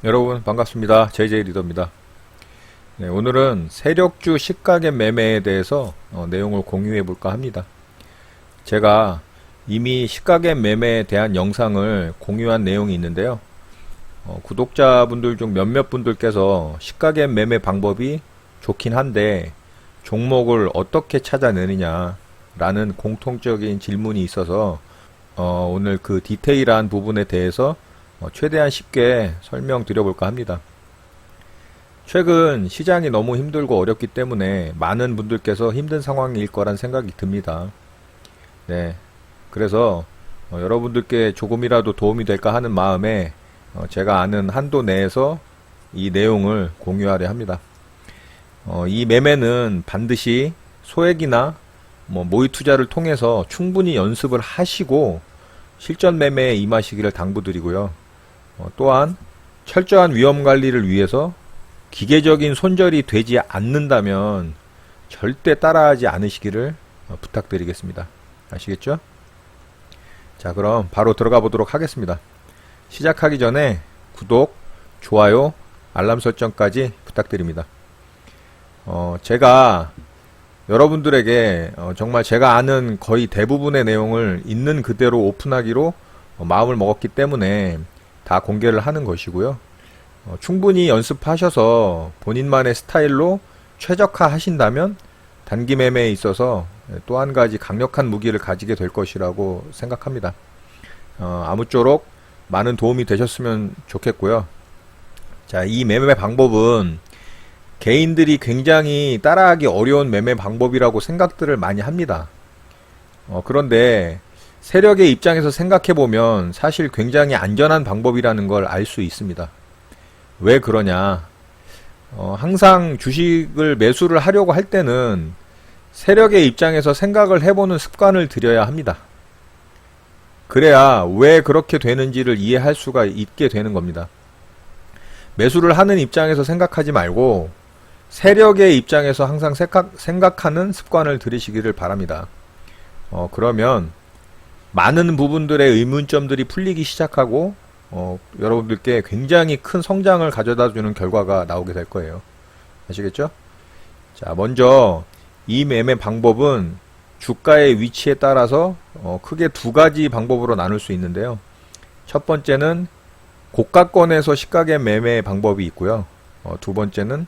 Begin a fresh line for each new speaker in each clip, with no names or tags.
여러분 반갑습니다. JJ 리더입니다. 네, 오늘은 세력주 시가갭 매매에 대해서 내용을 공유해 볼까 합니다. 제가 이미 시가갭 매매에 대한 영상을 공유한 내용이 있는데요. 구독자분들 중 몇몇 분들께서 시가갭 매매 방법이 좋긴 한데 종목을 어떻게 찾아내느냐 라는 공통적인 질문이 있어서 오늘 그 디테일한 부분에 대해서 최대한 쉽게 설명드려 볼까 합니다. 최근 시장이 너무 힘들고 어렵기 때문에 많은 분들께서 힘든 상황일 거란 생각이 듭니다. 네, 그래서 여러분들께 조금이라도 도움이 될까 하는 마음에 제가 아는 한도 내에서 이 내용을 공유하려 합니다. 이 매매는 반드시 소액이나 모의 투자를 통해서 충분히 연습을 하시고 실전 매매에 임하시기를 당부드리고요. 또한 철저한 위험 관리를 위해서 기계적인 손절이 되지 않는다면 절대 따라하지 않으시기를 부탁드리겠습니다. 아시겠죠? 자, 그럼 바로 들어가 보도록 하겠습니다. 시작하기 전에 구독, 좋아요, 알람 설정까지 부탁드립니다. 제가 여러분들에게 정말 제가 아는 거의 대부분의 내용을 있는 그대로 오픈하기로 마음을 먹었기 때문에 다 공개를 하는 것이고요. 충분히 연습하셔서 본인만의 스타일로 최적화 하신다면 단기 매매에 있어서 또 한 가지 강력한 무기를 가지게 될 것이라고 생각합니다. 아무쪼록 많은 도움이 되셨으면 좋겠고요. 자, 이 매매 방법은 개인들이 굉장히 따라하기 어려운 매매 방법이라고 생각들을 많이 합니다. 그런데 세력의 입장에서 생각해보면 사실 굉장히 안전한 방법이라는 걸 알 수 있습니다. 왜 그러냐? 항상 주식을 매수를 하려고 할 때는 세력의 입장에서 생각을 해보는 습관을 들여야 합니다. 그래야 왜 그렇게 되는지를 이해할 수가 있게 되는 겁니다. 매수를 하는 입장에서 생각하지 말고 세력의 입장에서 항상 생각하는 습관을 들이시기를 바랍니다. 그러면 많은 부분들의 의문점들이 풀리기 시작하고 여러분들께 굉장히 큰 성장을 가져다주는 결과가 나오게 될 거예요. 아시겠죠? 자, 먼저 이 매매 방법은 주가의 위치에 따라서 크게 두 가지 방법으로 나눌 수 있는데요. 첫 번째는 고가권에서 시가갭 매매 방법이 있고요. 두 번째는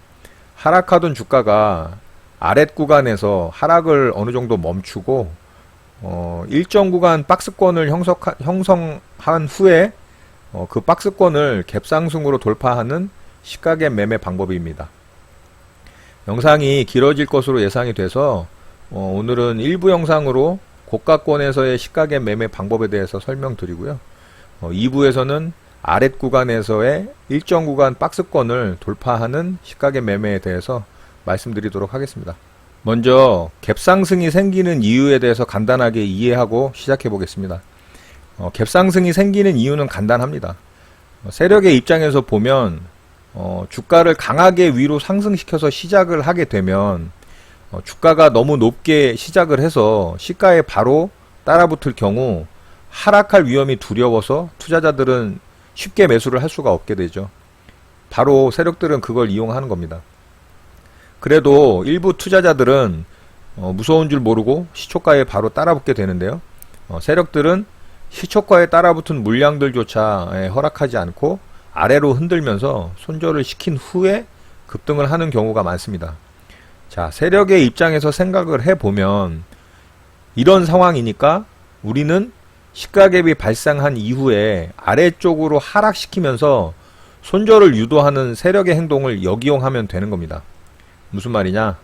하락하던 주가가 아랫 구간에서 하락을 어느 정도 멈추고 일정 구간 박스권을 형성한 후에 그 박스권을 갭상승으로 돌파하는 시가갭 매매 방법입니다. 영상이 길어질 것으로 예상이 돼서 오늘은 일부 영상으로 고가권에서의 시가갭 매매 방법에 대해서 설명드리고요. 2부에서는 아랫 구간에서의 일정 구간 박스권을 돌파하는 시가갭 매매에 대해서 말씀드리도록 하겠습니다. 먼저 갭상승이 생기는 이유에 대해서 간단하게 이해하고 시작해 보겠습니다. 갭상승이 생기는 이유는 간단합니다. 세력의 입장에서 보면 주가를 강하게 위로 상승시켜서 시작을 하게 되면 주가가 너무 높게 시작을 해서 시가에 바로 따라붙을 경우 하락할 위험이 두려워서 투자자들은 쉽게 매수를 할 수가 없게 되죠. 바로 세력들은 그걸 이용하는 겁니다. 그래도 일부 투자자들은 무서운 줄 모르고 시초가에 바로 따라붙게 되는데요. 세력들은 시초가에 따라붙은 물량들조차 허락하지 않고 아래로 흔들면서 손절을 시킨 후에 급등을 하는 경우가 많습니다. 자, 세력의 입장에서 생각을 해보면 이런 상황이니까 우리는 시가갭이 발생한 이후에 아래쪽으로 하락시키면서 손절을 유도하는 세력의 행동을 역이용하면 되는 겁니다. 무슨 말이냐?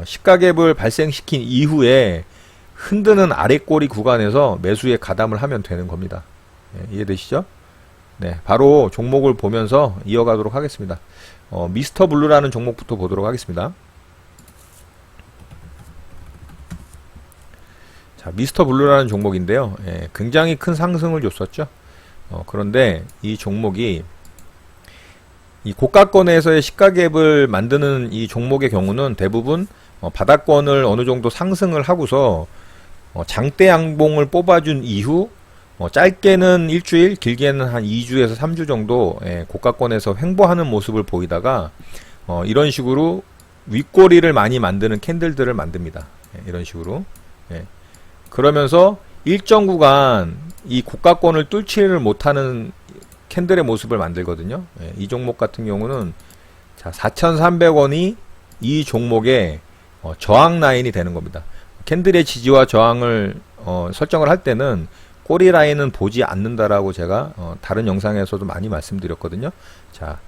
시가갭을 발생시킨 이후에 흔드는 아래꼬리 구간에서 매수에 가담을 하면 되는 겁니다. 이해되시죠? 네, 바로 종목을 보면서 이어가도록 하겠습니다. 미스터 블루라는 종목부터 보도록 하겠습니다. 자, 미스터 블루라는 종목인데요. 굉장히 큰 상승을 줬었죠. 그런데 이 종목이 이 고가권에서의 시가갭을 만드는 이 종목의 경우는 대부분 바닥권을 어느 정도 상승을 하고서 장대 양봉을 뽑아준 이후 짧게는 일주일, 길게는 한 2주에서 3주 정도 고가권에서 횡보하는 모습을 보이다가 이런 식으로 윗꼬리를 많이 만드는 캔들들을 만듭니다. 이런 식으로. 그러면서 일정 구간 이 고가권을 뚫지를 못하는 캔들의 모습을 만들거든요. 이 종목 같은 경우는 자, 4,300원이 이 종목의 저항 라인이 되는 겁니다. 캔들의 지지와 저항을 설정을 할 때는 꼬리 라인은 보지 않는다라고 제가 다른 영상에서도 많이 말씀드렸거든요. 자,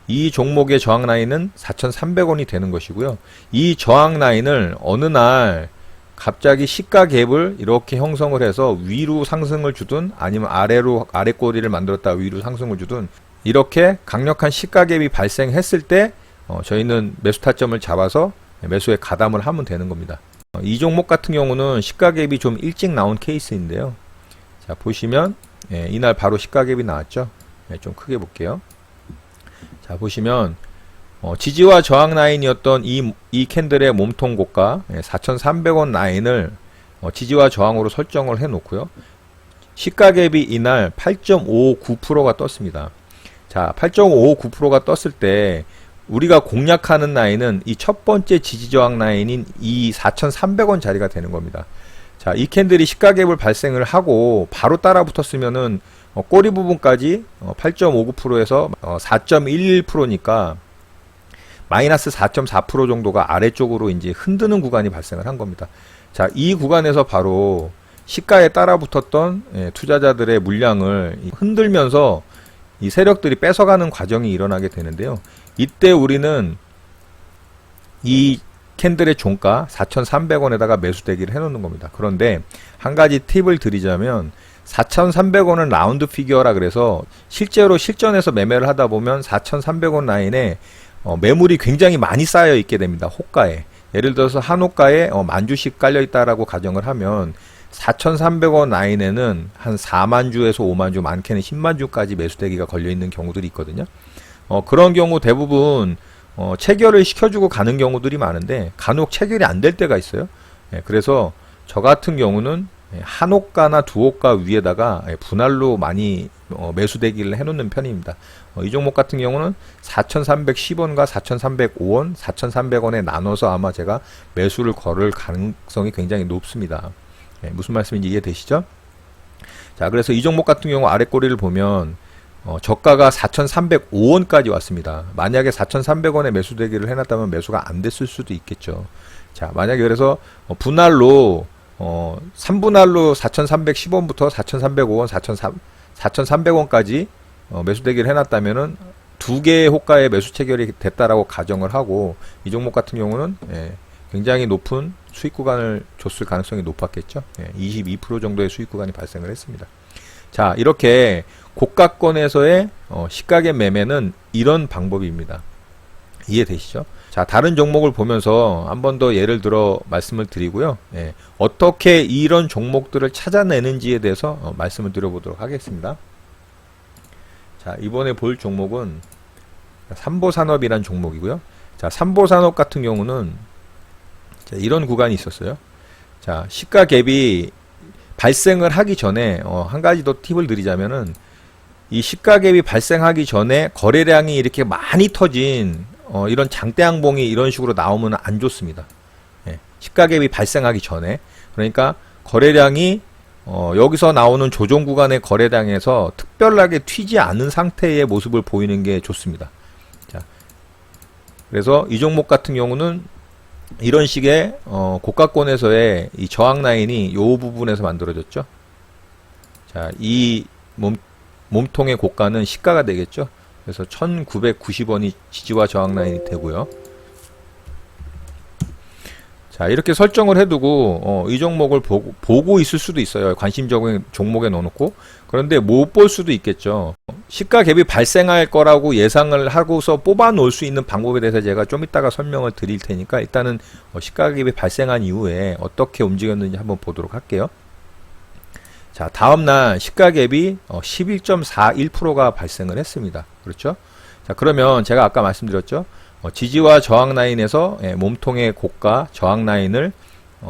이 종목의 저항 라인은 4,300원이 되는 것이고요. 이 저항 라인을 어느 날 갑자기 시가 갭을 이렇게 형성을 해서 위로 상승을 주든 아니면 아래 꼬리를 만들었다 위로 상승을 주든 이렇게 강력한 시가 갭이 발생했을 때 저희는 매수 타점을 잡아서 매수에 가담을 하면 되는 겁니다. 이 종목 같은 경우는 시가 갭이 좀 일찍 나온 케이스인데요. 자, 보시면 이날 바로 시가 갭이 나왔죠. 좀 크게 볼게요. 자, 보시면 지지와 저항 라인이었던 이 캔들의 몸통 고가 4,300원 라인을 지지와 저항으로 설정을 해 놓고요. 시가 갭이 이날 8.59%가 떴습니다. 자, 8.59%가 떴을 때 우리가 공략하는 라인은 이 첫 번째 지지 저항 라인인 이 4,300원 자리가 되는 겁니다. 자, 이 캔들이 시가 갭을 발생을 하고 바로 따라 붙었으면은 꼬리 부분까지 8.59%에서 4.11%니까 마이너스 4.4% 정도가 아래쪽으로 이제 흔드는 구간이 발생을 한 겁니다. 자, 이 구간에서 바로 시가에 따라 붙었던 투자자들의 물량을 흔들면서 이 세력들이 뺏어가는 과정이 일어나게 되는데요. 이때 우리는 이 캔들의 종가 4,300원에다가 매수 대기를 해놓는 겁니다. 그런데 한 가지 팁을 드리자면 4,300원은 라운드 피규어라 그래서 실제로 실전에서 매매를 하다 보면 4,300원 라인에 매물이 굉장히 많이 쌓여 있게 됩니다. 호가에. 예를 들어서 한 호가에 10,000주씩 깔려 있다라고 가정을 하면 4,300원 라인에는 한 4만주에서 5만주, 많게는 10만주까지 매수 대기가 걸려 있는 경우들이 있거든요. 그런 경우 대부분 체결을 시켜주고 가는 경우들이 많은데 간혹 체결이 안 될 때가 있어요. 그래서 저 같은 경우는 한 호가나 두 호가 위에다가 분할로 많이 매수 대기를 해놓는 편입니다. 이 종목 같은 경우는 4,310원과 4,305원, 4,300원에 나눠서 아마 제가 매수를 걸을 가능성이 굉장히 높습니다. 무슨 말씀인지 이해되시죠? 자, 그래서 이 종목 같은 경우 아래 꼬리를 보면 저가가 4,305원까지 왔습니다. 만약에 4,300원에 매수 대기를 해놨다면 매수가 안 됐을 수도 있겠죠. 자, 만약에 그래서 분할로 3분할로 4,310원부터 4,305원, 4,300원까지 매수 대기를 해놨다면은 두 개의 호가의 매수 체결이 됐다라고 가정을 하고 이 종목 같은 경우는 굉장히 높은 수익 구간을 줬을 가능성이 높았겠죠. 22% 정도의 수익 구간이 발생을 했습니다. 자, 이렇게 고가권에서의 시가갭 매매는 이런 방법입니다. 이해되시죠? 자, 다른 종목을 보면서 한 번 더 예를 들어 말씀을 드리고요. 어떻게 이런 종목들을 찾아내는지에 대해서 말씀을 드려보도록 하겠습니다. 자, 이번에 볼 종목은 삼보산업이란 종목이고요. 자, 삼보산업 같은 경우는 자, 이런 구간이 있었어요. 자, 시가 갭이 발생을 하기 전에 한 가지 더 팁을 드리자면은 이 시가 갭이 발생하기 전에 거래량이 이렇게 많이 터진 이런 장대양봉이 이런 식으로 나오면 안 좋습니다. 시가 갭이 발생하기 전에. 그러니까 거래량이 여기서 나오는 조정 구간의 거래량에서 특별하게 튀지 않은 상태의 모습을 보이는 게 좋습니다. 자, 그래서 이 종목 같은 경우는 이런 식의 고가권에서의 이 저항 라인이 요 부분에서 만들어졌죠. 자, 이 몸통의 고가는 시가가 되겠죠. 그래서 1,990원이 지지와 저항 라인이 되고요. 자, 이렇게 설정을 해두고 이 종목을 보고 있을 수도 있어요. 관심적인 종목에 넣어놓고. 그런데 못 볼 수도 있겠죠. 시가 갭이 발생할 거라고 예상을 하고서 뽑아 놓을 수 있는 방법에 대해서 제가 좀 이따가 설명을 드릴 테니까 일단은 시가 갭이 발생한 이후에 어떻게 움직였는지 한번 보도록 할게요. 자, 다음날 시가 갭이 11.41%가 발생을 했습니다. 그렇죠? 자, 그러면 제가 아까 말씀드렸죠. 지지와 저항 라인에서 몸통의 고가 저항 라인을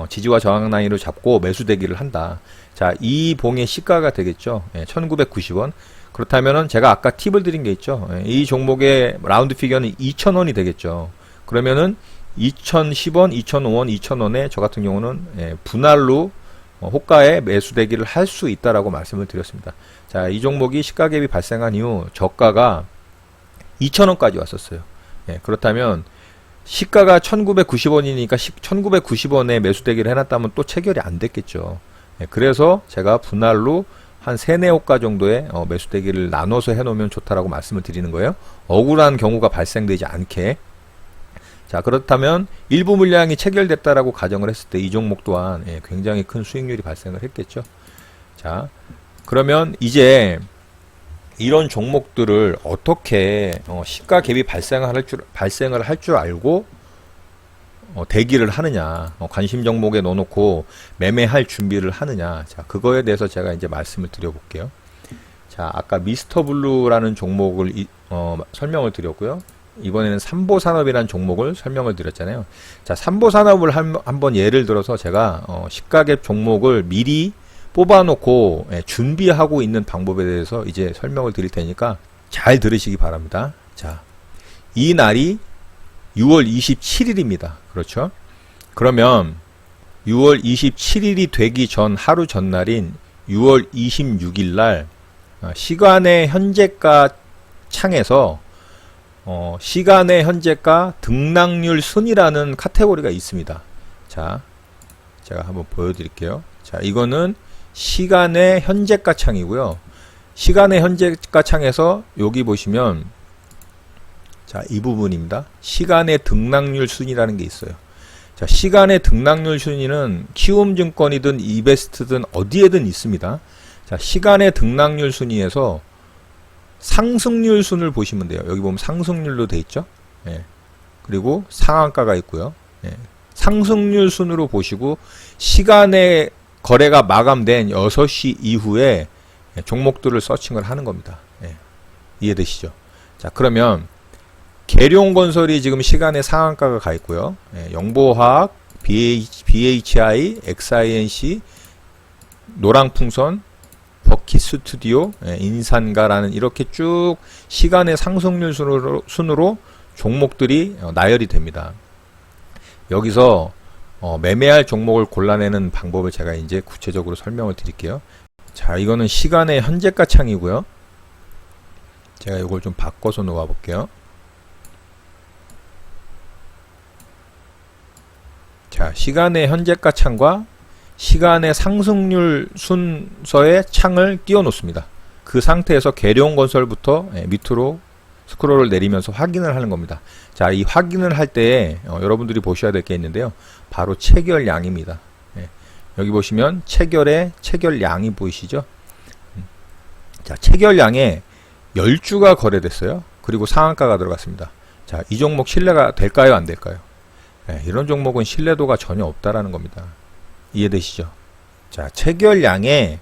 지지와 저항 라인으로 잡고 매수 대기를 한다. 자, 이 봉의 시가가 되겠죠. 1990원. 그렇다면은 제가 아까 팁을 드린 게 있죠. 이 종목의 라운드 피겨는 2,000원이 되겠죠. 그러면은 2,010원, 2,005원, 2,000원에 저 같은 경우는 분할로 호가에 매수 대기를 할 수 있다라고 말씀을 드렸습니다. 자, 이 종목이 시가 갭이 발생한 이후 저가가 2,000원까지 왔었어요. 그렇다면 시가가 1990원이니까 1990원에 매수 대기를 해놨다면 또 체결이 안 됐겠죠. 그래서 제가 분할로 한 3, 4호가 정도의 매수 대기를 나눠서 해놓으면 좋다라고 말씀을 드리는 거예요. 억울한 경우가 발생되지 않게. 자, 그렇다면 일부 물량이 체결됐다라고 가정을 했을 때 이 종목 또한 굉장히 큰 수익률이 발생을 했겠죠. 자, 그러면 이제 이런 종목들을 어떻게 시가 갭이 발생을 할 줄 알고 대기를 하느냐, 관심 종목에 넣어놓고 매매할 준비를 하느냐. 자, 그거에 대해서 제가 이제 말씀을 드려볼게요. 자, 아까 미스터 블루라는 종목을 설명을 드렸고요. 이번에는 삼보산업이라는 종목을 설명을 드렸잖아요. 자, 삼보산업을 한번 예를 들어서 제가 시가갭 종목을 미리 뽑아놓고 준비하고 있는 방법에 대해서 이제 설명을 드릴 테니까 잘 들으시기 바랍니다. 자, 이 날이 6월 27일입니다. 그렇죠? 그러면 6월 27일이 되기 전 하루 전날인 6월 26일 날 시간의 현재가 창에서 시간의 현재가 등락률 순이라는 카테고리가 있습니다. 자, 제가 한번 보여드릴게요. 자, 이거는 시간의 현재가 창이고요. 시간의 현재가 창에서 여기 보시면 자, 이 부분입니다. 시간의 등락률 순위라는 게 있어요. 자, 시간의 등락률 순위는 키움증권이든 이베스트든 어디에든 있습니다. 자, 시간의 등락률 순위에서 상승률 순을 보시면 돼요. 여기 보면 상승률로 돼 있죠. 그리고 상한가가 있고요. 상승률 순으로 보시고 시간의 거래가 마감된 6시 이후에 종목들을 서칭을 하는 겁니다. 이해되시죠? 자, 그러면 계룡건설이 지금 시간의 상한가가 가 있고요. 영보화학, BHI, XINC, 노랑풍선, 버킷스튜디오, 인산가라는 이렇게 쭉 시간의 상승률 순으로 종목들이 나열이 됩니다. 여기서 매매할 종목을 골라내는 방법을 제가 이제 구체적으로 설명을 드릴게요. 자, 이거는 시간의 현재가 창이고요. 제가 이걸 좀 바꿔서 놓아 볼게요. 자, 시간의 현재가 창과 시간의 상승률 순서의 창을 띄워 놓습니다. 그 상태에서 계룡건설부터 밑으로 스크롤을 내리면서 확인을 하는 겁니다. 자, 이 확인을 할 때 여러분들이 보셔야 될 게 있는데요. 바로 체결량입니다. 여기 보시면 체결량이 보이시죠? 자, 체결량에 10주가 거래됐어요. 그리고 상한가가 들어갔습니다. 자, 이 종목 신뢰가 될까요? 안 될까요? 이런 종목은 신뢰도가 전혀 없다라는 겁니다. 이해되시죠? 자, 체결량에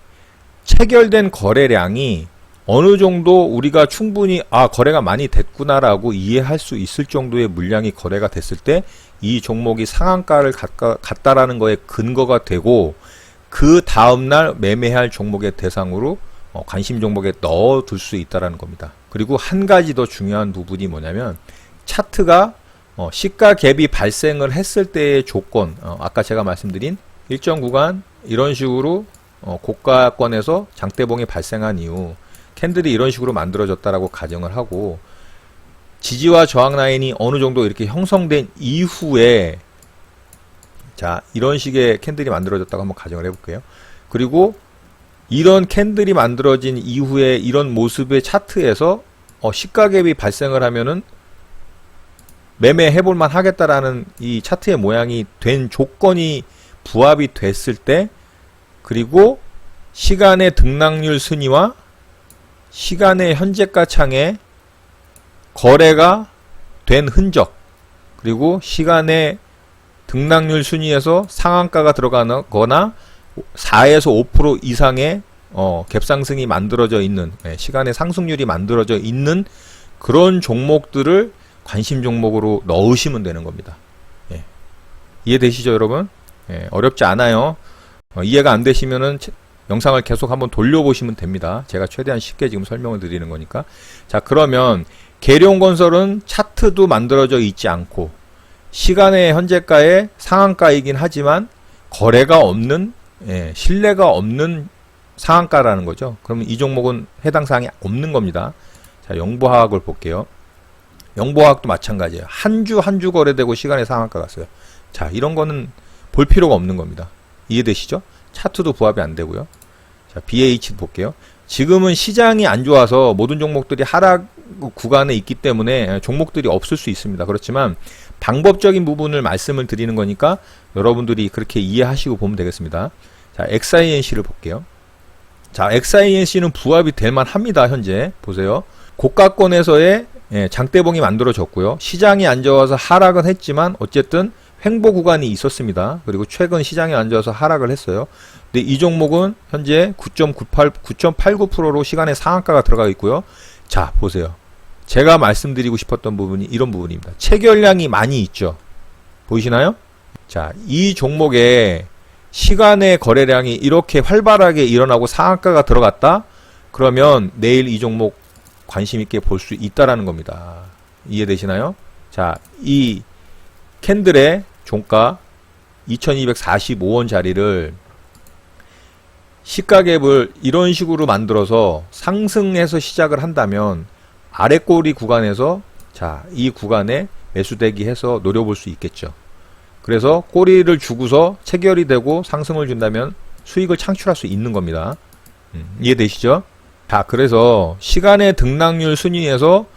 체결된 거래량이 어느 정도 우리가 충분히 거래가 많이 됐구나라고 이해할 수 있을 정도의 물량이 거래가 됐을 때 이 종목이 상한가를 갔다라는 거에 근거가 되고 그 다음날 매매할 종목의 대상으로 관심 종목에 넣어둘 수 있다라는 겁니다. 그리고 한 가지 더 중요한 부분이 뭐냐면 차트가 시가 갭이 발생을 했을 때의 조건, 아까 제가 말씀드린 일정 구간 이런 식으로 고가권에서 장대봉이 발생한 이후 캔들이 이런 식으로 만들어졌다라고 가정을 하고 지지와 저항 라인이 어느 정도 이렇게 형성된 이후에 자, 이런 식의 캔들이 만들어졌다고 한번 가정을 해볼게요. 그리고 이런 캔들이 만들어진 이후에 이런 모습의 차트에서 시가 갭이 발생을 하면은 매매해볼만 하겠다라는 이 차트의 모양이 된 조건이 부합이 됐을 때 그리고 시간의 등락률 순위와 시간의 현재가 창에 거래가 된 흔적 그리고 시간의 등락률 순위에서 상한가가 들어가거나 4에서 5% 이상의 갭상승이 만들어져 있는 시간의 상승률이 만들어져 있는 그런 종목들을 관심 종목으로 넣으시면 되는 겁니다. 이해되시죠, 여러분? 예, 어렵지 않아요. 이해가 안 되시면은 영상을 계속 한번 돌려보시면 됩니다. 제가 최대한 쉽게 지금 설명을 드리는 거니까. 자, 그러면 계룡건설은 차트도 만들어져 있지 않고 시간의 현재가의 상한가이긴 하지만 거래가 없는, 신뢰가 없는 상한가라는 거죠. 그러면 이 종목은 해당 사항이 없는 겁니다. 자, 영보화학을 볼게요. 영보화학도 마찬가지예요. 한 주 한 주 거래되고 시간의 상한가 갔어요. 자, 이런 거는 볼 필요가 없는 겁니다. 이해되시죠? 차트도 부합이 안 되고요. 자, BH 볼게요. 지금은 시장이 안 좋아서 모든 종목들이 하락 구간에 있기 때문에 종목들이 없을 수 있습니다. 그렇지만 방법적인 부분을 말씀을 드리는 거니까 여러분들이 그렇게 이해하시고 보면 되겠습니다. 자, XINC를 볼게요. 자, XINC는 부합이 될 만합니다. 현재 보세요. 고가권에서의 장대봉이 만들어졌고요. 시장이 안 좋아서 하락은 했지만 어쨌든 횡보 구간이 있었습니다. 그리고 최근 시장이 안 좋아서 하락을 했어요. 근데 이 종목은 현재 9.89%로 시간의 상한가가 들어가 있고요. 자, 보세요. 제가 말씀드리고 싶었던 부분이 이런 부분입니다. 체결량이 많이 있죠. 보이시나요? 자, 이 종목의 시간의 거래량이 이렇게 활발하게 일어나고 상한가가 들어갔다? 그러면 내일 이 종목 관심 있게 볼 수 있다라는 겁니다. 이해되시나요? 자, 이 캔들의 종가 2245원 자리를 시가갭을 이런 식으로 만들어서 상승해서 시작을 한다면 아래 꼬리 구간에서 자, 이 구간에 매수 대기해서 노려볼 수 있겠죠. 그래서 꼬리를 주고서 체결이 되고 상승을 준다면 수익을 창출할 수 있는 겁니다. 이해되시죠? 자, 그래서 시간의 등락률 순위에서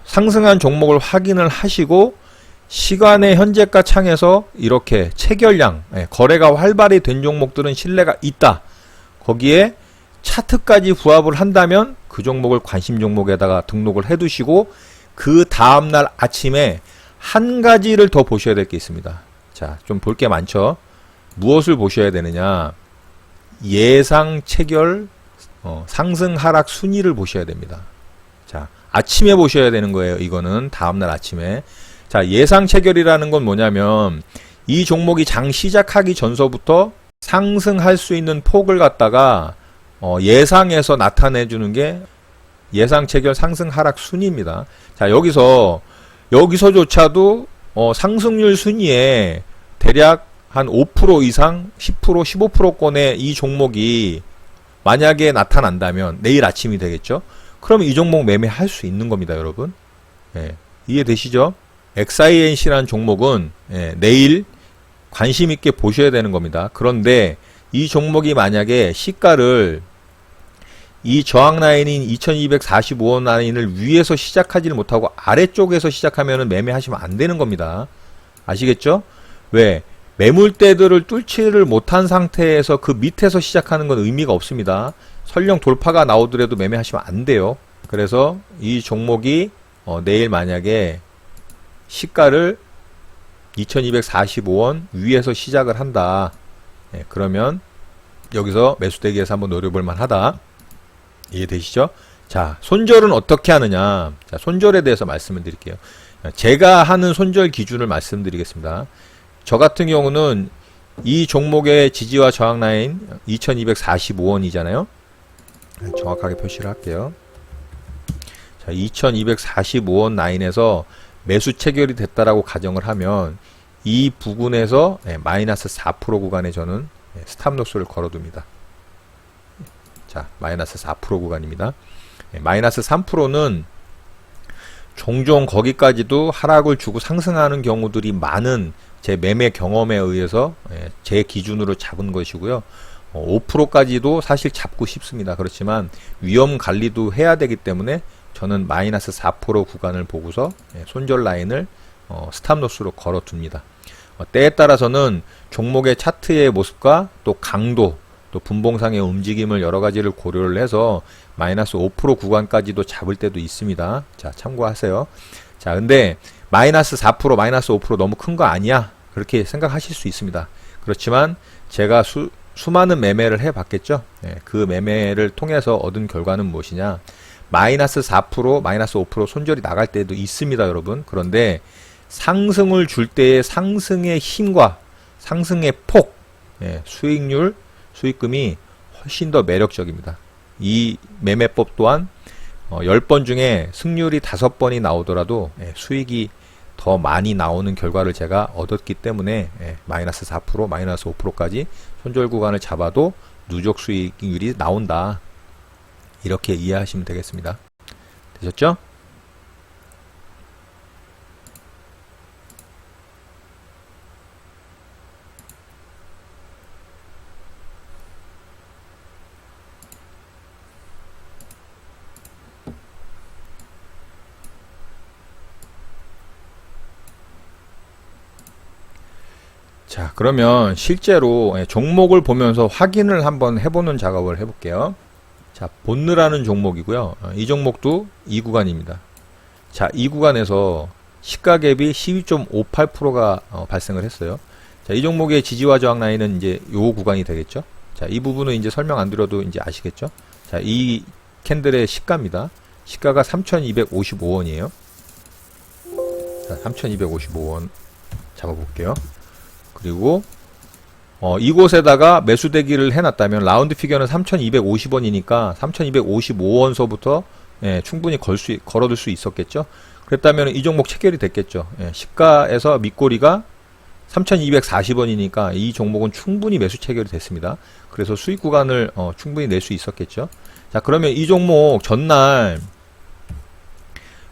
상승한 종목을 확인을 하시고 시간의 현재가 창에서 이렇게 체결량, 거래가 활발히 된 종목들은 신뢰가 있다. 거기에 차트까지 부합을 한다면 그 종목을 관심 종목에다가 등록을 해 두시고 그 다음날 아침에 한 가지를 더 보셔야 될 게 있습니다. 자, 좀 볼 게 많죠. 무엇을 보셔야 되느냐? 예상 체결 상승 하락 순위를 보셔야 됩니다. 자, 아침에 보셔야 되는 거예요. 이거는 다음날 아침에. 자, 예상 체결이라는 건 뭐냐면 이 종목이 장 시작하기 전서부터 상승할 수 있는 폭을 갖다가 예상해서 나타내 주는 게 예상 체결 상승 하락 순위입니다. 자, 여기서조차도 상승률 순위에 대략 한 5% 이상 10% 15%권의 이 종목이 만약에 나타난다면 내일 아침이 되겠죠. 그럼 이 종목 매매할 수 있는 겁니다, 여러분. 이해되시죠? XINC라는 종목은 내일 관심 있게 보셔야 되는 겁니다. 그런데 이 종목이 만약에 시가를 이 저항 라인인 2245원 라인을 위에서 시작하지를 못하고 아래쪽에서 시작하면 매매하시면 안 되는 겁니다. 아시겠죠? 왜? 매물대들을 뚫지를 못한 상태에서 그 밑에서 시작하는 건 의미가 없습니다. 설령 돌파가 나오더라도 매매하시면 안 돼요. 그래서 이 종목이 내일 만약에 시가를 2245원 위에서 시작을 한다. 그러면 여기서 매수대기에서 한번 노려볼 만하다. 이해되시죠? 자, 손절은 어떻게 하느냐? 자, 손절에 대해서 말씀을 드릴게요. 제가 하는 손절 기준을 말씀드리겠습니다. 저 같은 경우는 이 종목의 지지와 저항 라인 2245원이잖아요. 정확하게 표시를 할게요. 자, 2245원 라인에서 매수 체결이 됐다라고 가정을 하면 이 부분에서 마이너스 4% 구간에 저는 스탑로스를 걸어둡니다. 자, 마이너스 4% 구간입니다. 마이너스 3%는 종종 거기까지도 하락을 주고 상승하는 경우들이 많은 제 매매 경험에 의해서 제 기준으로 잡은 것이고요. 5%까지도 사실 잡고 싶습니다. 그렇지만 위험 관리도 해야 되기 때문에 저는 마이너스 4% 구간을 보고서 손절 라인을 스탑로스로 걸어둡니다. 때에 따라서는 종목의 차트의 모습과 또 강도, 또 분봉상의 움직임을 여러 가지를 고려를 해서 마이너스 5% 구간까지도 잡을 때도 있습니다. 자, 참고하세요. 자, 근데 마이너스 4%, 마이너스 5% 너무 큰 거 아니야? 그렇게 생각하실 수 있습니다. 그렇지만 제가 수많은 매매를 해봤겠죠? 그 매매를 통해서 얻은 결과는 무엇이냐? 마이너스 4%, 마이너스 5% 손절이 나갈 때도 있습니다, 여러분. 그런데 상승을 줄 때의 상승의 힘과 상승의 폭, 수익률, 수익금이 훨씬 더 매력적입니다. 이 매매법 또한 10번 중에 승률이 5번이 나오더라도 수익이 더 많이 나오는 결과를 제가 얻었기 때문에 마이너스 4%, 마이너스 5%까지 손절 구간을 잡아도 누적 수익률이 나온다. 이렇게 이해하시면 되겠습니다. 되셨죠? 자, 그러면 실제로 종목을 보면서 확인을 한번 해보는 작업을 해볼게요. 자, 본느라는 종목이고요. 이 종목도 이 구간입니다. 자, 이 구간에서 시가갭이 12.58%가 발생을 했어요. 자, 이 종목의 지지와 저항 라인은 이제 요 구간이 되겠죠. 자, 이 부분은 이제 설명 안 드려도 이제 아시겠죠. 자, 이 캔들의 시가입니다. 시가가 3,255원이에요. 자, 3,255원 잡아볼게요. 그리고 이곳에다가 매수 대기를 해놨다면 라운드 피겨는 3,250원이니까 3,255원서부터 충분히 걸어둘 수 있었겠죠. 그랬다면 이 종목 체결이 됐겠죠. 시가에서 밑꼬리가 3,240원이니까 이 종목은 충분히 매수 체결이 됐습니다. 그래서 수익 구간을 충분히 낼 수 있었겠죠. 자, 그러면 이 종목 전날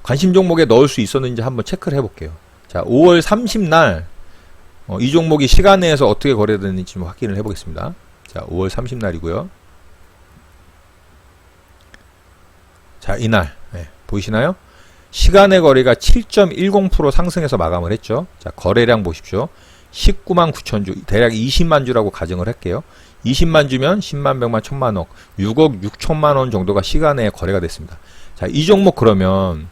관심 종목에 넣을 수 있었는지 한번 체크를 해볼게요. 자, 5월 30날 이 종목이 시간 내에서 어떻게 거래됐는지 좀 확인을 해보겠습니다. 자, 5월 30날이고요. 자, 이날 보이시나요? 시간의 거래가 7.10% 상승해서 마감을 했죠. 자, 거래량 보십시오. 19만 9천 주, 대략 20만 주라고 가정을 할게요. 20만 주면 10만, 100만, 1000만억, 6억 6천만 원 정도가 시간에 거래가 됐습니다. 자, 이 종목 그러면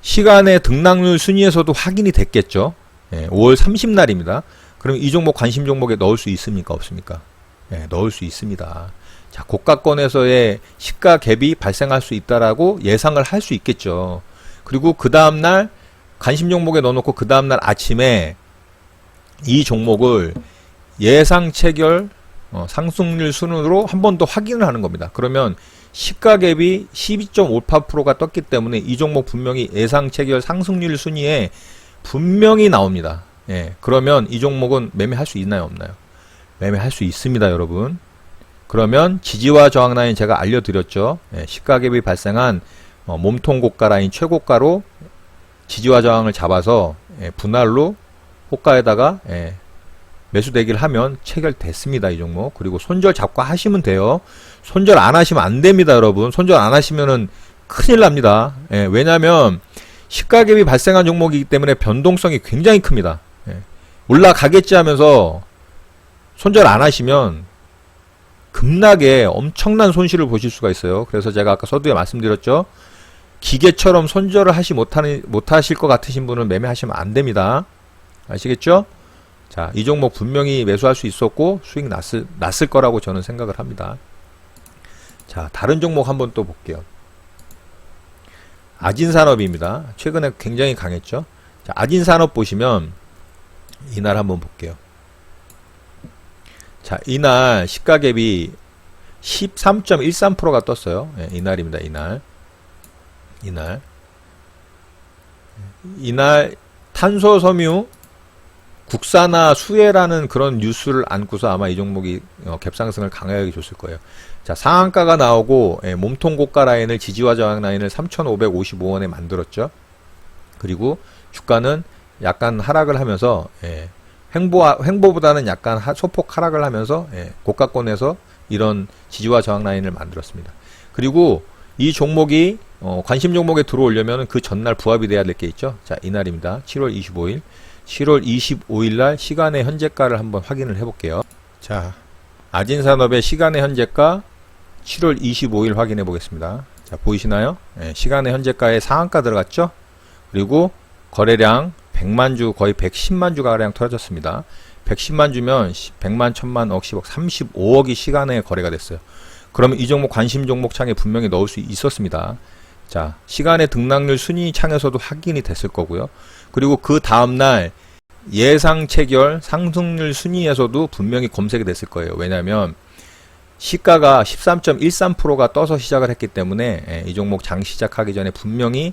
시간의 등락률 순위에서도 확인이 됐겠죠. 5월 30날입니다. 그럼 이 종목 관심 종목에 넣을 수 있습니까? 없습니까? 넣을 수 있습니다. 자, 고가권에서의 시가 갭이 발생할 수 있다라고 예상을 할 수 있겠죠. 그리고 그 다음날 관심 종목에 넣어놓고 그 다음날 아침에 이 종목을 예상 체결 상승률 순으로 한 번 더 확인을 하는 겁니다. 그러면 시가 갭이 12.58%가 떴기 때문에 이 종목 분명히 예상 체결 상승률 순위에 분명히 나옵니다. 그러면 이 종목은 매매할 수 있나요? 없나요? 매매할 수 있습니다, 여러분. 그러면 지지와 저항 라인 제가 알려드렸죠. 시가 갭이 발생한 몸통 고가 라인 최고가로 지지와 저항을 잡아서 분할로 호가에다가 매수 대기를 하면 체결됐습니다, 이 종목. 그리고 손절 잡고 하시면 돼요. 손절 안 하시면 안 됩니다, 여러분. 손절 안 하시면은 큰일 납니다. 왜냐면 시가갭이 발생한 종목이기 때문에 변동성이 굉장히 큽니다. 올라가겠지 하면서 손절 안 하시면 급락에 엄청난 손실을 보실 수가 있어요. 그래서 제가 아까 서두에 말씀드렸죠. 기계처럼 손절을 못하실 것 같으신 분은 매매하시면 안 됩니다. 아시겠죠? 자, 이 종목 분명히 매수할 수 있었고 수익 났을 거라고 저는 생각을 합니다. 자, 다른 종목 한번 또 볼게요. 아진산업입니다. 최근에 굉장히 강했죠. 자, 아진산업 보시면 이날 한번 볼게요. 자, 이날 시가갭이 13.13%가 떴어요. 이날입니다. 이날 탄소섬유 국산화 수혜라는 그런 뉴스를 안고서 아마 이 종목이 갭상승을 강하게 줬을 거예요. 자, 상한가가 나오고 몸통 고가 라인을 지지와 저항 라인을 3,555원에 만들었죠. 그리고 주가는 약간 하락을 하면서 횡보보다는 약간 소폭 하락을 하면서 고가권에서 이런 지지와 저항 라인을 만들었습니다. 그리고 이 종목이 관심 종목에 들어오려면 그 전날 부합이 돼야 될 게 있죠. 자, 이날입니다. 7월 25일. 7월 25일 날 시간의 현재가를 한번 확인을 해볼게요. 자, 아진산업의 시간의 현재가 7월 25일 확인해 보겠습니다. 자, 보이시나요? 시간의 현재가에 상한가 들어갔죠? 그리고 거래량 100만 주, 거의 110만 주 가량 털어졌습니다. 110만 주면 100만, 1000만, 억, 10억, 35억이 시간에 거래가 됐어요. 그러면 이 종목 관심 종목 창에 분명히 넣을 수 있었습니다. 자, 시간의 등락률 순위 창에서도 확인이 됐을 거고요. 그리고 그 다음날 예상 체결 상승률 순위에서도 분명히 검색이 됐을 거예요. 왜냐하면 시가가 13.13%가 떠서 시작을 했기 때문에 이 종목 장 시작하기 전에 분명히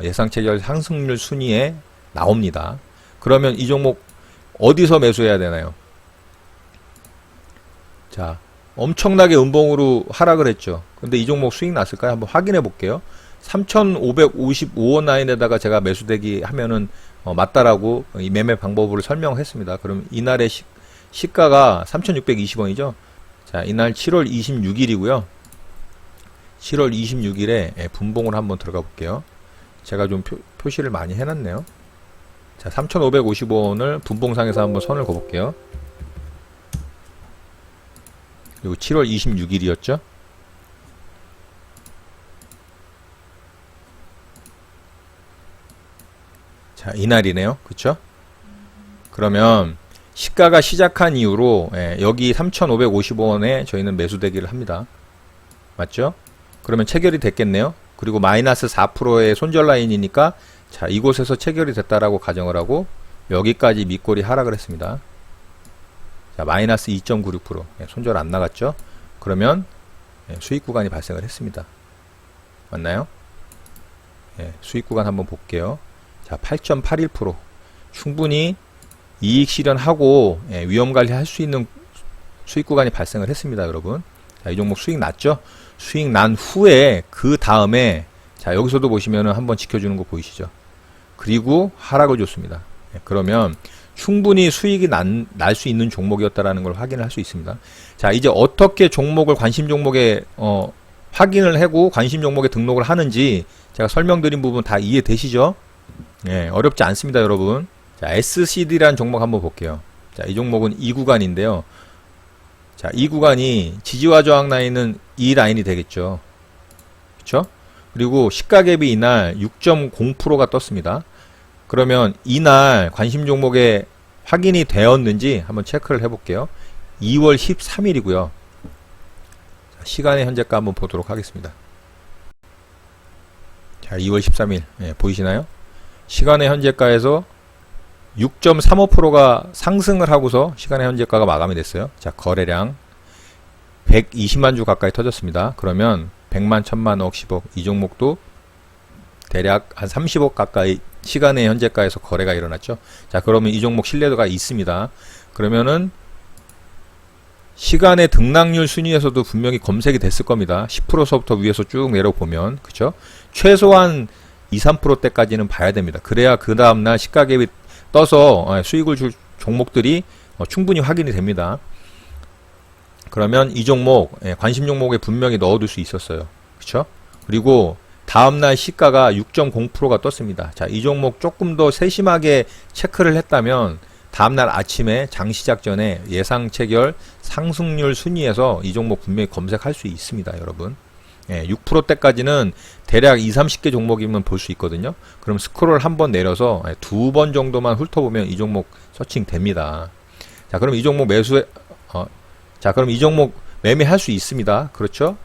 예상 체결 상승률 순위에 나옵니다. 그러면 이 종목 어디서 매수해야 되나요? 자, 엄청나게 음봉으로 하락을 했죠. 근데 이 종목 수익 났을까요? 한번 확인해 볼게요. 3,555원 라인에다가 제가 매수대기 하면은 맞다라고 이 매매 방법을 설명했습니다. 그럼 이날의 시가가 3,620원이죠. 자, 이날 7월 26일이고요. 7월 26일에 분봉을 한번 들어가 볼게요. 제가 좀 표시를 많이 해놨네요. 자, 3,555원을 분봉상에서 한번 선을 그어볼게요. 그리고 7월 26일이었죠. 자, 이날이네요. 그쵸? 그러면 시가가 시작한 이후로 여기 3,555원에 저희는 매수대기를 합니다. 맞죠? 그러면 체결이 됐겠네요. 그리고 마이너스 4%의 손절 라인이니까 자, 이곳에서 체결이 됐다라고 가정을 하고 여기까지 밑골이 하락을 했습니다. 자, 마이너스 2.96%. 손절 안 나갔죠? 그러면 수익 구간이 발생을 했습니다. 맞나요? 수익 구간 한번 볼게요. 자, 8.81%. 충분히 이익 실현하고 위험 관리할 수 있는 수익 구간이 발생을 했습니다, 여러분. 자, 이 종목 수익 났죠? 수익 난 후에 그 다음에 자, 여기서도 보시면은 한번 지켜주는 거 보이시죠? 그리고 하락을 줬습니다. 그러면 충분히 수익이 날 수 있는 종목이었다라는 걸 확인을 할 수 있습니다. 자, 이제 어떻게 종목을 관심 종목에 확인을 하고 관심 종목에 등록을 하는지 제가 설명드린 부분 다 이해되시죠? 어렵지 않습니다, 여러분. 자, SCD라는 종목 한번 볼게요. 자, 이 종목은 이 구간인데요. 자, 이 구간이 지지와 저항 라인은 이 라인이 되겠죠. 그쵸? 그리고 시가갭이 이날 6.0%가 떴습니다. 그러면 이날 관심 종목에 확인이 되었는지 한번 체크를 해볼게요. 2월 13일이고요. 시간의 현재가 한번 보도록 하겠습니다. 자, 2월 13일 보이시나요? 시간의 현재가에서 6.35%가 상승을 하고서 시간의 현재가가 마감이 됐어요. 자, 거래량 120만 주 가까이 터졌습니다. 그러면 100만, 1000만, 억, 10억 이 종목도 대략 한 30억 가까이 시간의 현재가에서 거래가 일어났죠. 자, 그러면 이 종목 신뢰도가 있습니다. 그러면은 시간의 등락률 순위에서도 분명히 검색이 됐을 겁니다. 10%서부터 위에서 쭉 내려보면 그쵸? 최소한 2, 3%대까지는 봐야 됩니다. 그래야 그 다음날 시가갭이 떠서 수익을 줄 종목들이 충분히 확인이 됩니다. 그러면 이 종목 관심 종목에 분명히 넣어둘 수 있었어요. 그쵸? 그리고 다음날 시가가 6.0%가 떴습니다. 자, 이 종목 조금 더 세심하게 체크를 했다면 다음날 아침에 장 시작 전에 예상 체결 상승률 순위에서 이 종목 분명히 검색할 수 있습니다, 여러분. 6%대까지는 대략 20, 30개 종목이면 볼 수 있거든요. 그럼 스크롤 한번 내려서 2번 정도만 훑어보면 이 종목 서칭 됩니다. 자, 그럼 이 종목 자, 그럼 이 종목 매매할 수 있습니다. 그렇죠?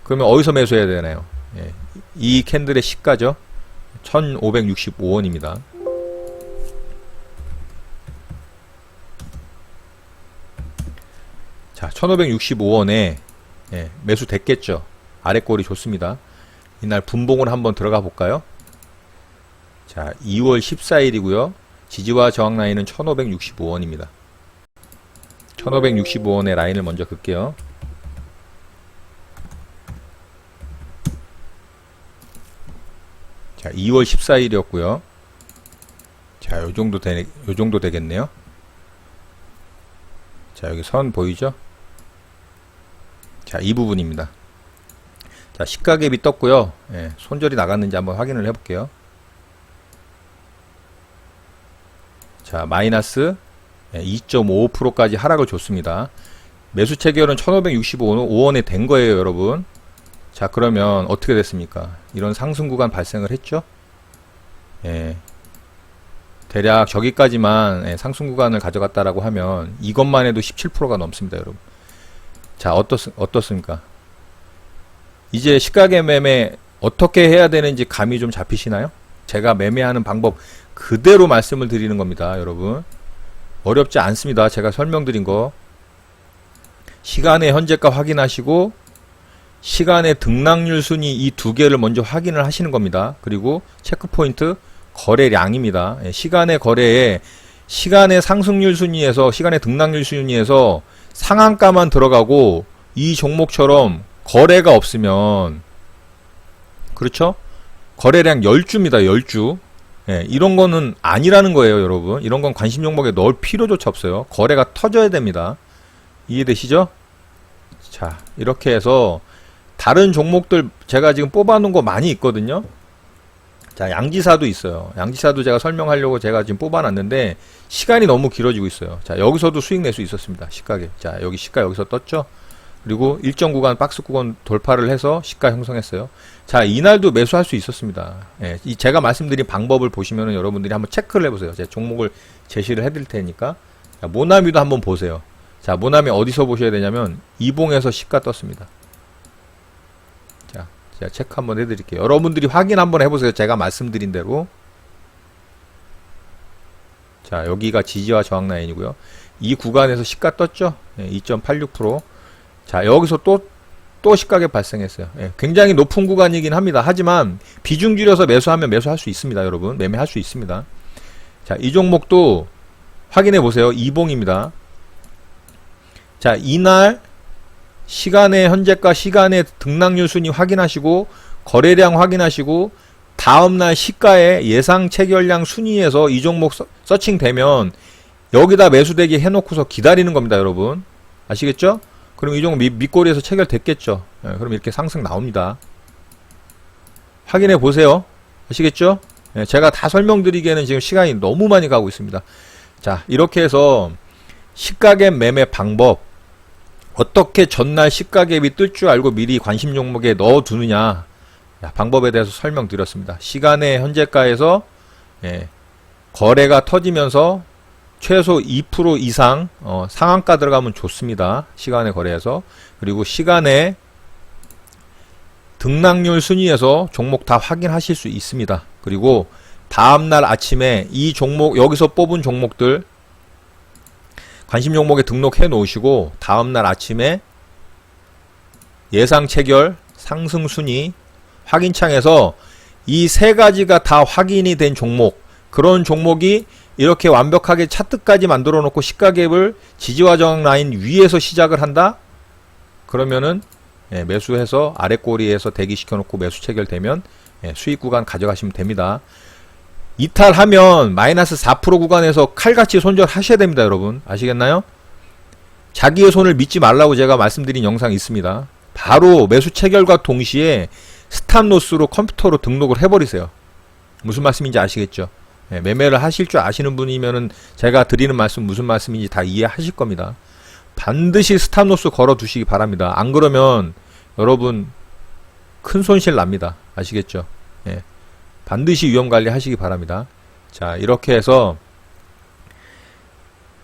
그러면 어디서 매수해야 되나요? 이 캔들의 시가죠. 1565원입니다. 자, 1565원에 매수 됐겠죠. 아래꼴이 좋습니다. 이날 분봉을 한번 들어가 볼까요? 자, 2월 14일이고요. 지지와 저항 라인은 1565원입니다. 1565원의 라인을 먼저 긋게요. 자, 2월 14일이었고요. 자, 요 정도 되겠네요. 자, 여기 선 보이죠? 자, 이 부분입니다. 자, 시가갭이 떴고요. 손절이 나갔는지 한번 확인을 해볼게요. 자, 마이너스 2.55%까지 하락을 줬습니다. 매수 체결은 1565원에 된 거예요, 여러분. 자, 그러면 어떻게 됐습니까? 이런 상승 구간 발생을 했죠? 대략 저기까지만 상승 구간을 가져갔다라고 하면 이것만 해도 17%가 넘습니다, 여러분. 자, 어떻습니까? 이제 시가갭 매매 어떻게 해야 되는지 감이 좀 잡히시나요? 제가 매매하는 방법 그대로 말씀을 드리는 겁니다, 여러분. 어렵지 않습니다. 제가 설명드린 거. 시간의 현재가 확인하시고 시간의 등락률 순위 이 두 개를 먼저 확인을 하시는 겁니다. 그리고 체크포인트 거래량입니다. 시간의 거래에 시간의 상승률 순위에서 시간의 등락률 순위에서 상한가만 들어가고 이 종목처럼 거래가 없으면, 그렇죠? 거래량 10주입니다. 10주. 이런 거는 아니라는 거예요, 여러분. 이런 건 관심 종목에 넣을 필요조차 없어요. 거래가 터져야 됩니다. 이해되시죠? 자, 이렇게 해서 다른 종목들 제가 지금 뽑아놓은 거 많이 있거든요. 자, 양지사도 있어요. 양지사도 제가 설명하려고 제가 지금 뽑아놨는데 시간이 너무 길어지고 있어요. 자, 여기서도 수익 낼 수 있었습니다. 시가게. 자, 여기 시가 여기서 떴죠. 그리고 일정 구간 박스 구간 돌파를 해서 시가 형성했어요. 자, 이날도 매수할 수 있었습니다. 이 제가 말씀드린 방법을 보시면은 여러분들이 한번 체크를 해보세요. 제가 종목을 제시를 해드릴 테니까. 자, 모나미도 한번 보세요. 자, 모나미 어디서 보셔야 되냐면 이봉에서 시가 떴습니다. 자, 제가 체크 한번 해드릴게요. 여러분들이 확인 한번 해보세요. 제가 말씀드린 대로. 자, 여기가 지지와 저항 라인이고요. 이 구간에서 시가 떴죠. 2.86%. 자, 여기서 또 시가게 발생했어요. 굉장히 높은 구간이긴 합니다. 하지만 비중 줄여서 매수하면 매수할 수 있습니다, 여러분. 매매할 수 있습니다. 자, 이 종목도 확인해 보세요. 이봉입니다. 자, 이날 시간의 현재가 시간의 등락률 순위 확인하시고 거래량 확인하시고 다음날 시가의 예상 체결량 순위에서 이 종목 서칭 되면 여기다 매수대기 해놓고서 기다리는 겁니다, 여러분. 아시겠죠? 그럼 이 종목 밑꼬리에서 체결됐겠죠. 그럼 이렇게 상승 나옵니다. 확인해 보세요. 아시겠죠? 제가 다 설명드리기에는 지금 시간이 너무 많이 가고 있습니다. 자, 이렇게 해서 시가갭 매매 방법, 어떻게 전날 시가갭이 뜰 줄 알고 미리 관심 종목에 넣어두느냐, 방법에 대해서 설명드렸습니다. 시간의 현재가에서 거래가 터지면서 최소 2% 이상 상한가 들어가면 좋습니다. 시간의 거래에서. 그리고 시간의 등락률 순위에서 종목 다 확인하실 수 있습니다. 그리고 다음날 아침에 이 종목, 여기서 뽑은 종목들 관심 종목에 등록해 놓으시고 다음날 아침에 예상 체결, 상승 순위 확인창에서 이 세 가지가 다 확인이 된 종목, 그런 종목이 이렇게 완벽하게 차트까지 만들어 놓고 시가갭을 지지와 저항 라인 위에서 시작을 한다? 그러면은 매수해서 아랫꼬리에서 대기시켜 놓고 매수 체결되면 수익 구간 가져가시면 됩니다. 이탈하면 마이너스 4% 구간에서 칼같이 손절하셔야 됩니다, 여러분. 아시겠나요? 자기의 손을 믿지 말라고 제가 말씀드린 영상이 있습니다. 바로 매수 체결과 동시에 스탑로스로 컴퓨터로 등록을 해버리세요. 무슨 말씀인지 아시겠죠? 매매를 하실 줄 아시는 분이면은 제가 드리는 말씀 무슨 말씀인지 다 이해하실 겁니다. 반드시 스탑로스 걸어 두시기 바랍니다. 안 그러면 여러분 큰 손실 납니다. 아시겠죠? 반드시 위험관리 하시기 바랍니다. 자, 이렇게 해서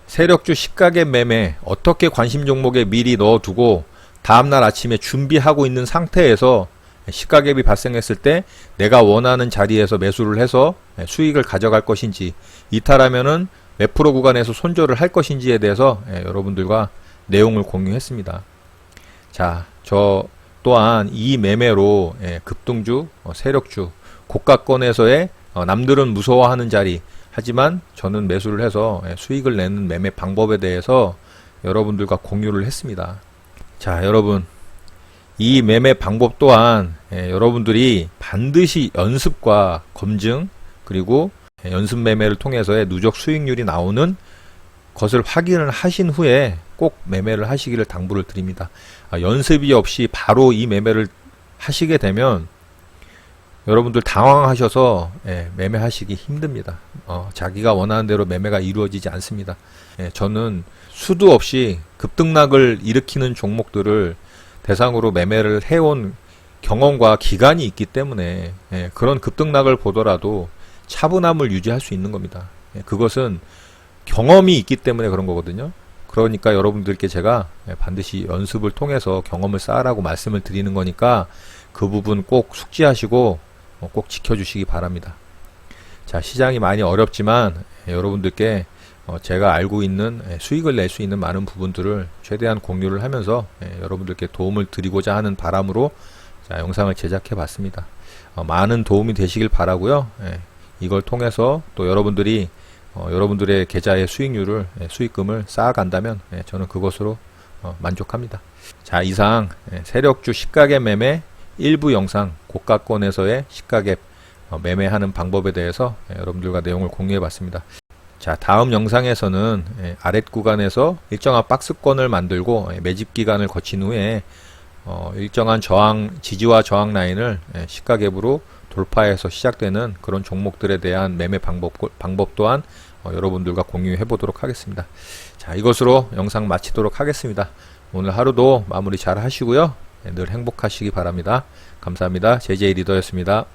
세력주 시가갭 매매 어떻게 관심 종목에 미리 넣어두고 다음날 아침에 준비하고 있는 상태에서 시가갭이 발생했을 때 내가 원하는 자리에서 매수를 해서 수익을 가져갈 것인지, 이탈하면은 몇 프로 구간에서 손절을 할 것인지에 대해서 여러분들과 내용을 공유했습니다. 자, 저 또한 이 매매로 급등주, 세력주, 고가권에서의 남들은 무서워하는 자리, 하지만 저는 매수를 해서 수익을 내는 매매 방법에 대해서 여러분들과 공유를 했습니다. 자, 여러분, 이 매매 방법 또한 여러분들이 반드시 연습과 검증, 그리고 연습 매매를 통해서의 누적 수익률이 나오는 것을 확인을 하신 후에 꼭 매매를 하시기를 당부를 드립니다. 연습이 없이 바로 이 매매를 하시게 되면 여러분들 당황하셔서 매매하시기 힘듭니다. 자기가 원하는 대로 매매가 이루어지지 않습니다. 저는 수도 없이 급등락을 일으키는 종목들을 대상으로 매매를 해온 경험과 기간이 있기 때문에 그런 급등락을 보더라도 차분함을 유지할 수 있는 겁니다. 그것은 경험이 있기 때문에 그런 거거든요. 그러니까 여러분들께 제가 반드시 연습을 통해서 경험을 쌓으라고 말씀을 드리는 거니까 그 부분 꼭 숙지하시고 꼭 지켜주시기 바랍니다. 자, 시장이 많이 어렵지만 여러분들께 제가 알고 있는 수익을 낼 수 있는 많은 부분들을 최대한 공유를 하면서 여러분들께 도움을 드리고자 하는 바람으로 자, 영상을 제작해 봤습니다. 많은 도움이 되시길 바라고요. 이걸 통해서 또 여러분들이 여러분들의 계좌의 수익률을 수익금을 쌓아간다면 저는 그것으로 만족합니다. 자, 이상 세력주 시가갭 매매 일부 영상 고가권에서의 시가갭 매매하는 방법에 대해서 여러분들과 내용을 공유해 봤습니다. 자, 다음 영상에서는 아랫 구간에서 일정한 박스권을 만들고 매집 기간을 거친 후에 일정한 지지와 저항 라인을 시가갭으로 돌파해서 시작되는 그런 종목들에 대한 매매 방법 또한 여러분들과 공유해 보도록 하겠습니다. 자, 이것으로 영상 마치도록 하겠습니다. 오늘 하루도 마무리 잘 하시고요. 늘 행복하시기 바랍니다. 감사합니다. JJ 리더였습니다.